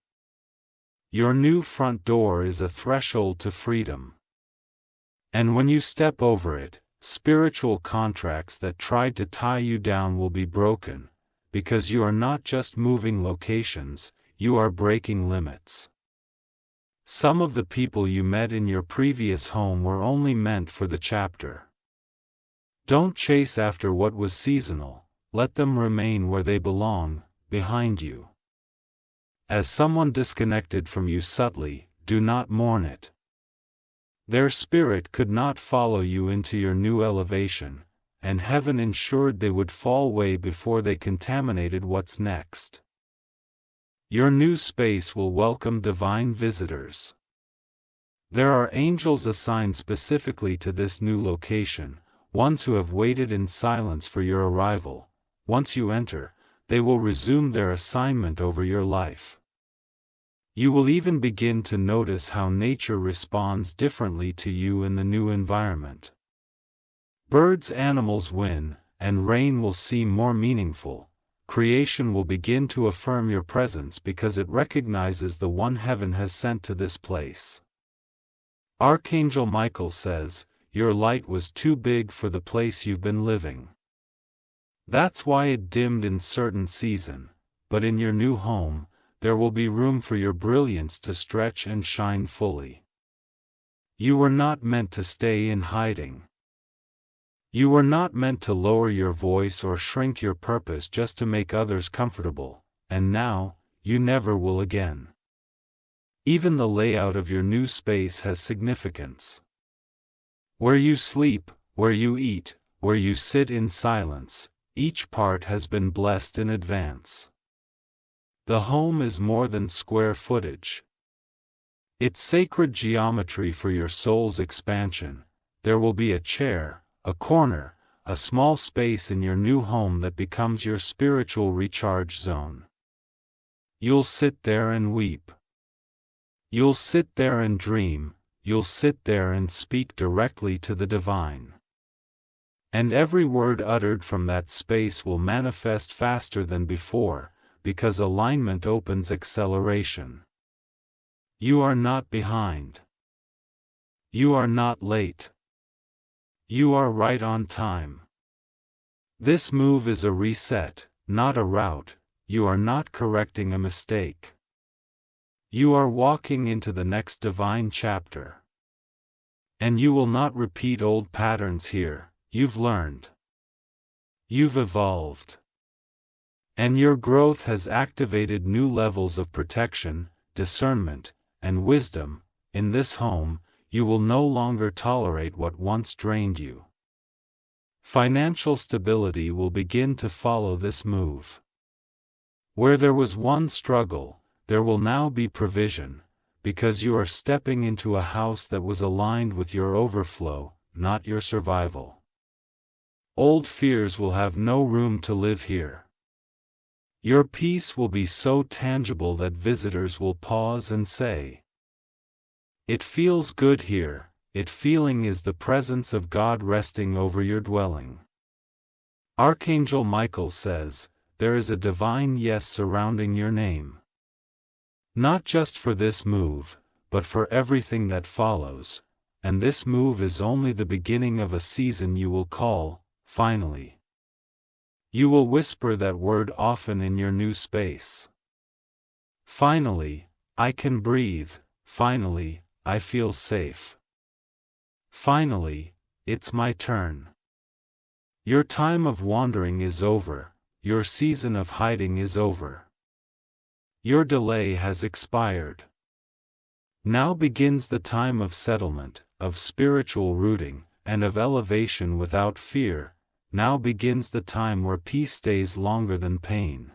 Your new front door is a threshold to freedom. And when you step over it, spiritual contracts that tried to tie you down will be broken, because you are not just moving locations, you are breaking limits. Some of the people you met in your previous home were only meant for the chapter. Don't chase after what was seasonal, let them remain where they belong, behind you. As someone disconnected from you subtly, do not mourn it. Their spirit could not follow you into your new elevation, and heaven ensured they would fall away before they contaminated what's next. Your new space will welcome divine visitors. There are angels assigned specifically to this new location, ones who have waited in silence for your arrival. Once you enter, they will resume their assignment over your life. You will even begin to notice how nature responds differently to you in the new environment. Birds, animals win, and rain will seem more meaningful. Creation will begin to affirm your presence because it recognizes the one heaven has sent to this place. Archangel Michael says, "Your light was too big for the place you've been living. That's why it dimmed in certain season, but in your new home, there will be room for your brilliance to stretch and shine fully. You were not meant to stay in hiding. You were not meant to lower your voice or shrink your purpose just to make others comfortable, and now, you never will again." Even the layout of your new space has significance. Where you sleep, where you eat, where you sit in silence, each part has been blessed in advance. The home is more than square footage. It's sacred geometry for your soul's expansion. There will be a chair, a corner, a small space in your new home that becomes your spiritual recharge zone. You'll sit there and weep. You'll sit there and dream, you'll sit there and speak directly to the divine. And every word uttered from that space will manifest faster than before, because alignment opens acceleration. You are not behind. You are not late. You are right on time. This move is a reset, not a route. You are not correcting a mistake. You are walking into the next divine chapter. And you will not repeat old patterns here. You've learned. You've evolved. And your growth has activated new levels of protection, discernment, and wisdom. In this home, you will no longer tolerate what once drained you. Financial stability will begin to follow this move. Where there was one struggle, there will now be provision, because you are stepping into a house that was aligned with your overflow, not your survival. Old fears will have no room to live here. Your peace will be so tangible that visitors will pause and say, "It feels good here." It feeling is the presence of God resting over your dwelling. Archangel Michael says, there is a divine yes surrounding your name. Not just for this move, but for everything that follows, and this move is only the beginning of a season you will call, finally. You will whisper that word often in your new space. Finally, I can breathe. Finally, I feel safe. Finally, it's my turn. Your time of wandering is over, your season of hiding is over. Your delay has expired. Now begins the time of settlement, of spiritual rooting, and of elevation without fear. Now begins the time where peace stays longer than pain.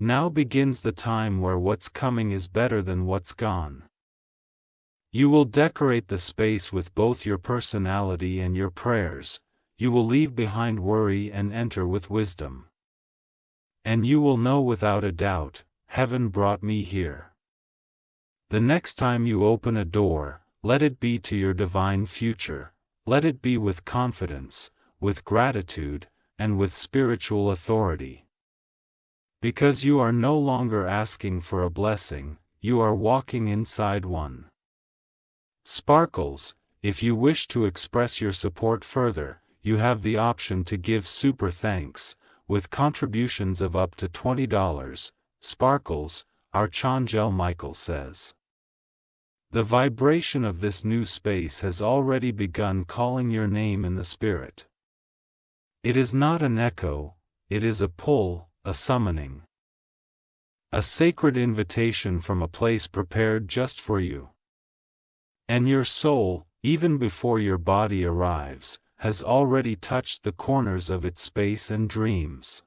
Now begins the time where what's coming is better than what's gone. You will decorate the space with both your personality and your prayers. You will leave behind worry and enter with wisdom. And you will know without a doubt, heaven brought me here. The next time you open a door, let it be to your divine future. Let it be with confidence, with gratitude, and with spiritual authority. Because you are no longer asking for a blessing, you are walking inside one. Sparkles, if you wish to express your support further, you have the option to give super thanks, with contributions of up to $20. Sparkles, Archangel Michael says. The vibration of this new space has already begun calling your name in the spirit. It is not an echo, it is a pull, a summoning. A sacred invitation from a place prepared just for you. And your soul, even before your body arrives, has already touched the corners of its space and dreams.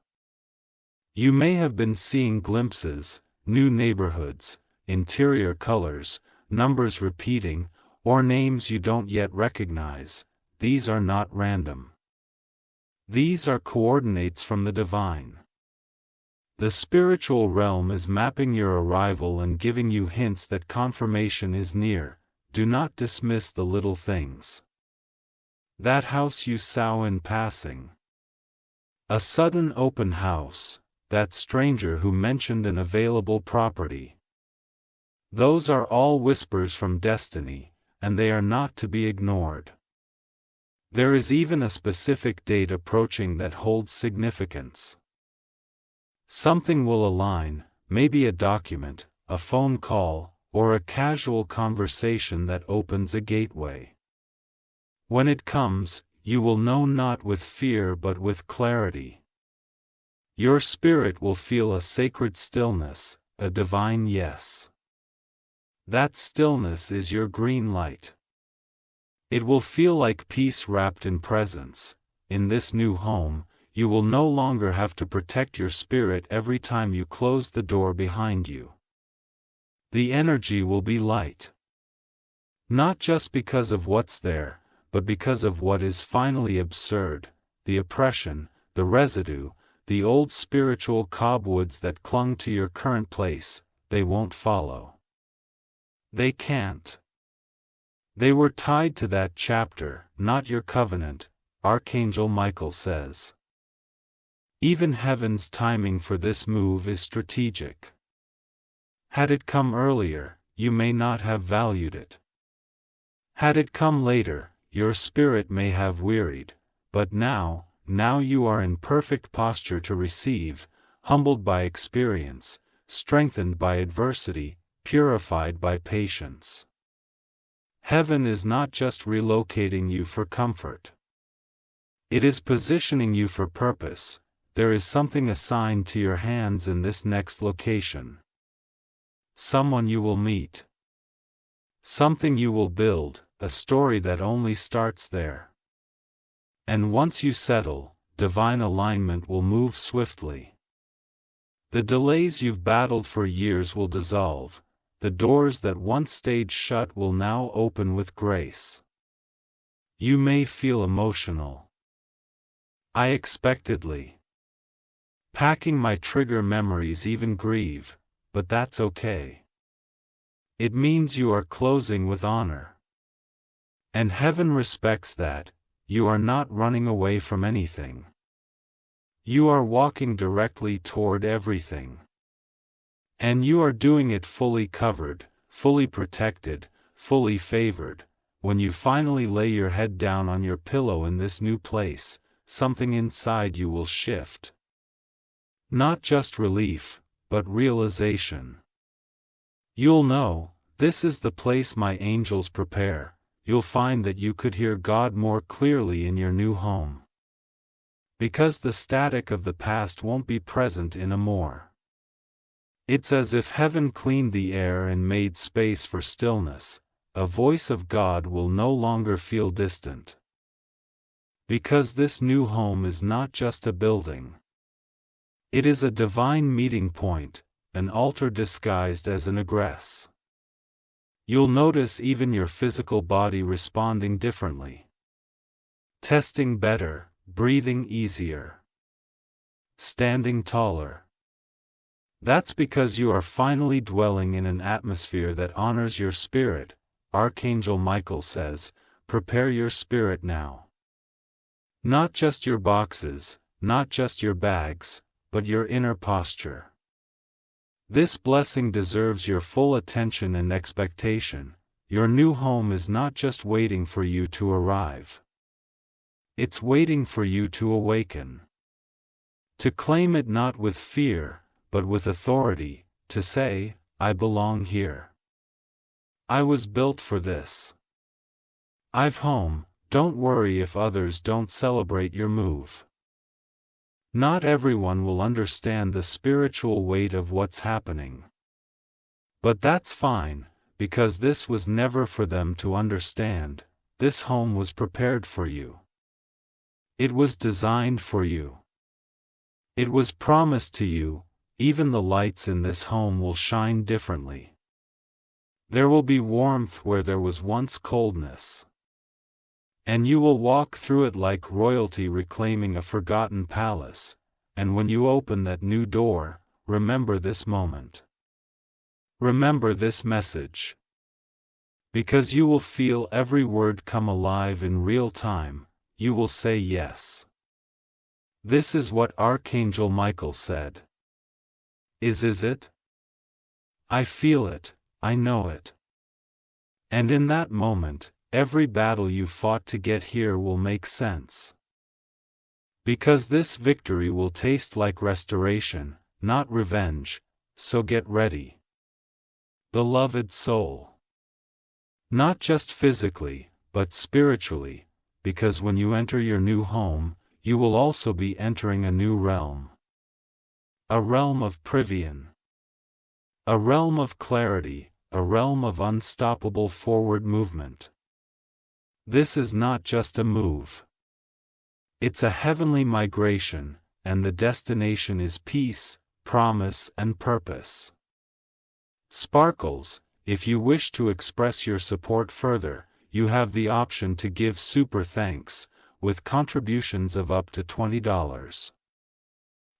You may have been seeing glimpses, new neighborhoods, interior colors, numbers repeating, or names you don't yet recognize. These are not random. These are coordinates from the divine. The spiritual realm is mapping your arrival and giving you hints that confirmation is near. Do not dismiss the little things. That house you saw in passing. A sudden open house, that stranger who mentioned an available property. Those are all whispers from destiny, and they are not to be ignored. There is even a specific date approaching that holds significance. Something will align, maybe a document, a phone call, or a casual conversation that opens a gateway. When it comes, you will know not with fear but with clarity. Your spirit will feel a sacred stillness, a divine yes. That stillness is your green light. It will feel like peace wrapped in presence. In this new home, you will no longer have to protect your spirit every time you close the door behind you. The energy will be light. Not just because of what's there, but because of what is finally absurd, the oppression, the residue, the old spiritual cobwebs that clung to your current place. They won't follow. They can't. They were tied to that chapter, not your covenant, Archangel Michael says. Even heaven's timing for this move is strategic. Had it come earlier, you may not have valued it. Had it come later, your spirit may have wearied, but now you are in perfect posture to receive, humbled by experience, strengthened by adversity, purified by patience. Heaven is not just relocating you for comfort. It is positioning you for purpose. There is something assigned to your hands in this next location. Someone you will meet. Something you will build, a story that only starts there. And once you settle, divine alignment will move swiftly. The delays you've battled for years will dissolve. The doors that once stayed shut will now open with grace. You may feel emotional. I expectedly. Packing my trigger memories even grieve, but that's okay. It means you are closing with honor. And heaven respects that. You are not running away from anything. You are walking directly toward everything. And you are doing it fully covered, fully protected, fully favored. When you finally lay your head down on your pillow in this new place, something inside you will shift. Not just relief, but realization. You'll know, this is the place my angels prepare. You'll find that you could hear God more clearly in your new home. Because the static of the past won't be present anymore. It's as if heaven cleaned the air and made space for stillness. A voice of God will no longer feel distant. Because this new home is not just a building. It is a divine meeting point, an altar disguised as an egress. You'll notice even your physical body responding differently. Testing better, breathing easier, standing taller. That's because you are finally dwelling in an atmosphere that honors your spirit. Archangel Michael says, prepare your spirit now. Not just your boxes, not just your bags, but your inner posture. This blessing deserves your full attention and expectation. Your new home is not just waiting for you to arrive. It's waiting for you to awaken. To claim it not with fear, but with authority, to say, I belong here. I was built for this. I've home. Don't worry if others don't celebrate your move. Not everyone will understand the spiritual weight of what's happening. But that's fine, because this was never for them to understand. This home was prepared for you. It was designed for you. It was promised to you. Even the lights in this home will shine differently. There will be warmth where there was once coldness. And you will walk through it like royalty reclaiming a forgotten palace, and when you open that new door, remember this moment. Remember this message. Because you will feel every word come alive in real time, you will say yes. This is what Archangel Michael said. Is it? I feel it, I know it. And in that moment, every battle you fought to get here will make sense. Because this victory will taste like restoration, not revenge, so get ready. Beloved soul. Not just physically, but spiritually, because when you enter your new home, you will also be entering a new realm. A realm of Privian. A realm of clarity, a realm of unstoppable forward movement. This is not just a move. It's a heavenly migration, and the destination is peace, promise, and purpose. Sparkles, if you wish to express your support further, you have the option to give super thanks, with contributions of up to $20.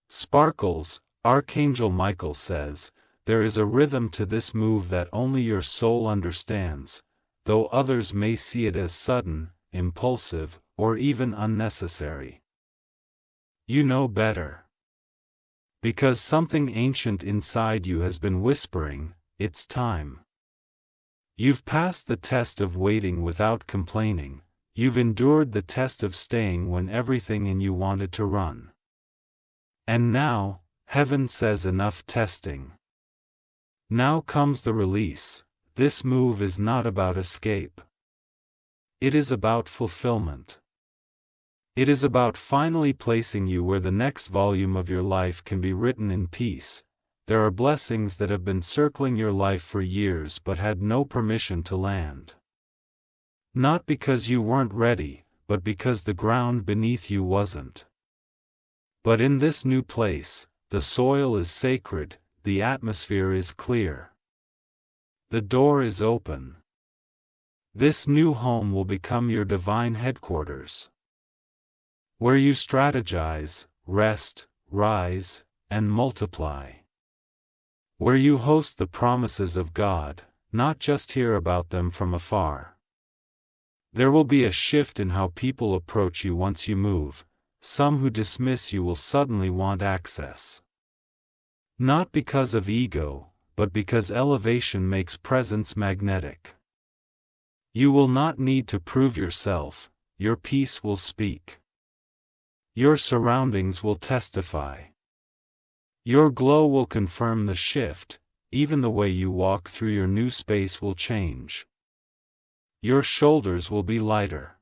Sparkles, Archangel Michael says, there is a rhythm to this move that only your soul understands, though others may see it as sudden, impulsive, or even unnecessary. You know better. Because something ancient inside you has been whispering, it's time. You've passed the test of waiting without complaining, you've endured the test of staying when everything in you wanted to run. And now, heaven says enough testing. Now comes the release. This move is not about escape. It is about fulfillment. It is about finally placing you where the next volume of your life can be written in peace. There are blessings that have been circling your life for years but had no permission to land. Not because you weren't ready, but because the ground beneath you wasn't. But in this new place, the soil is sacred, the atmosphere is clear. The door is open. This new home will become your divine headquarters. Where you strategize, rest, rise, and multiply. Where you host the promises of God, not just hear about them from afar. There will be a shift in how people approach you once you move. Some who dismiss you will suddenly want access. Not because of ego, but because elevation makes presence magnetic. You will not need to prove yourself, your peace will speak. Your surroundings will testify. Your glow will confirm the shift, even the way you walk through your new space will change. Your shoulders will be lighter.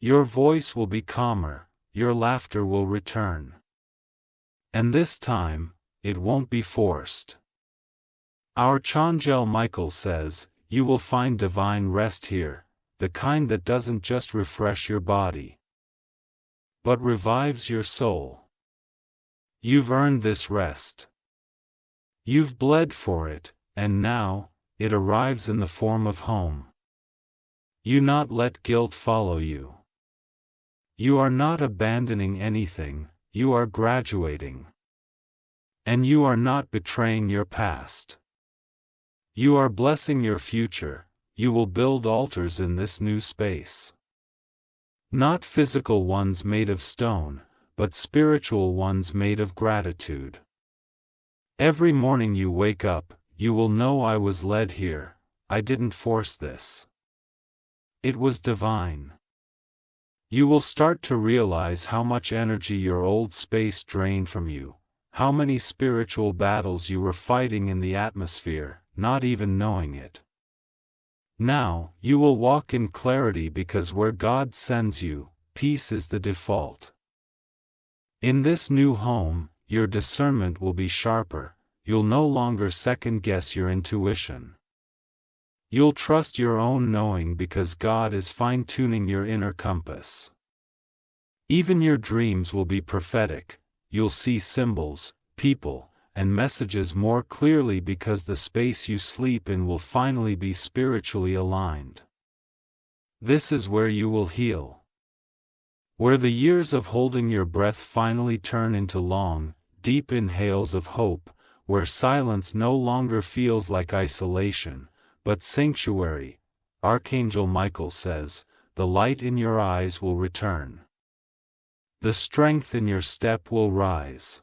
Your voice will be calmer, your laughter will return. And this time, it won't be forced. Archangel Michael says, you will find divine rest here, the kind that doesn't just refresh your body, but revives your soul. You've earned this rest. You've bled for it, and now, it arrives in the form of home. You not let guilt follow you. You are not abandoning anything, you are graduating. And you are not betraying your past. You are blessing your future, you will build altars in this new space. Not physical ones made of stone, but spiritual ones made of gratitude. Every morning you wake up, you will know I was led here, I didn't force this. It was divine. You will start to realize how much energy your old space drained from you, how many spiritual battles you were fighting in the atmosphere, not even knowing it. Now, you will walk in clarity because where God sends you, peace is the default. In this new home, your discernment will be sharper, you'll no longer second-guess your intuition. You'll trust your own knowing because God is fine-tuning your inner compass. Even your dreams will be prophetic, you'll see symbols, people, and messages more clearly because the space you sleep in will finally be spiritually aligned. This is where you will heal. Where the years of holding your breath finally turn into long, deep inhales of hope, where silence no longer feels like isolation, but sanctuary. Archangel Michael says, the light in your eyes will return. The strength in your step will rise.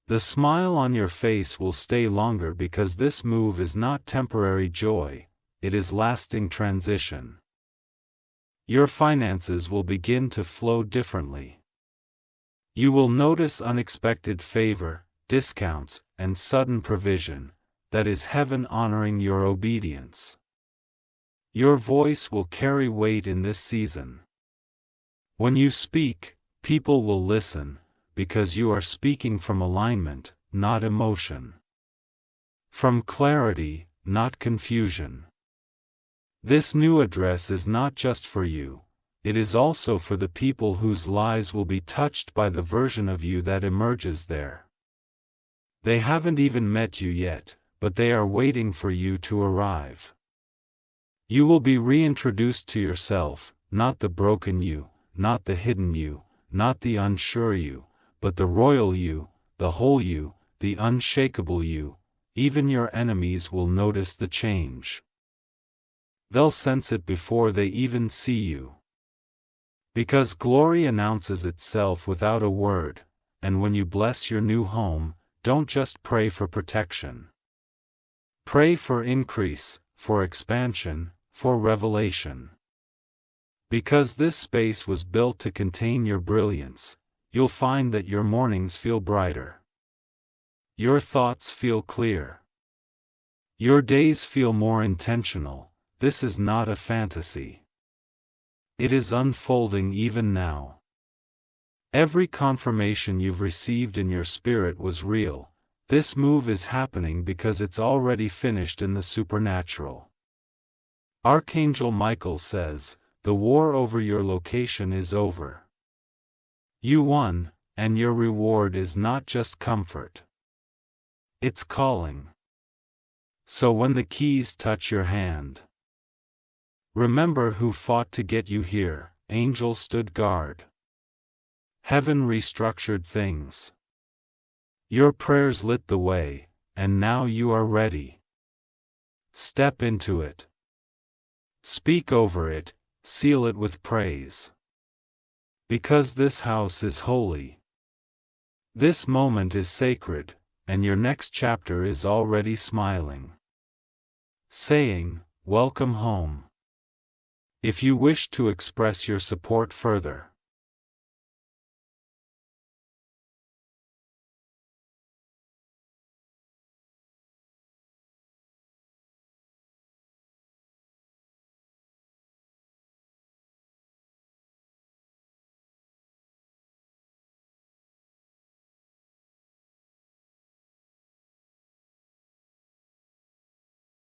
The smile on your face will stay longer because this move is not temporary joy, it is lasting transition. Your finances will begin to flow differently. You will notice unexpected favor, discounts, and sudden provision, that is heaven honoring your obedience. Your voice will carry weight in this season. When you speak, people will listen, because you are speaking from alignment, not emotion. From clarity, not confusion. This new address is not just for you, it is also for the people whose lives will be touched by the version of you that emerges there. They haven't even met you yet, but they are waiting for you to arrive. You will be reintroduced to yourself, not the broken you, not the hidden you, not the unsure you, but the royal you, the whole you, the unshakable you. Even your enemies will notice the change. They'll sense it before they even see you. Because glory announces itself without a word, and when you bless your new home, don't just pray for protection. Pray for increase, for expansion, for revelation. Because this space was built to contain your brilliance, you'll find that your mornings feel brighter. Your thoughts feel clear. Your days feel more intentional. This is not a fantasy. It is unfolding even now. Every confirmation you've received in your spirit was real. This move is happening because it's already finished in the supernatural. Archangel Michael says, the war over your location is over. You won, and your reward is not just comfort. It's calling. So when the keys touch your hand, remember who fought to get you here. Angels stood guard. Heaven restructured things. Your prayers lit the way, and now you are ready. Step into it. Speak over it, seal it with praise. Because this house is holy. This moment is sacred, and your next chapter is already smiling. Saying, welcome home. If you wish to express your support further,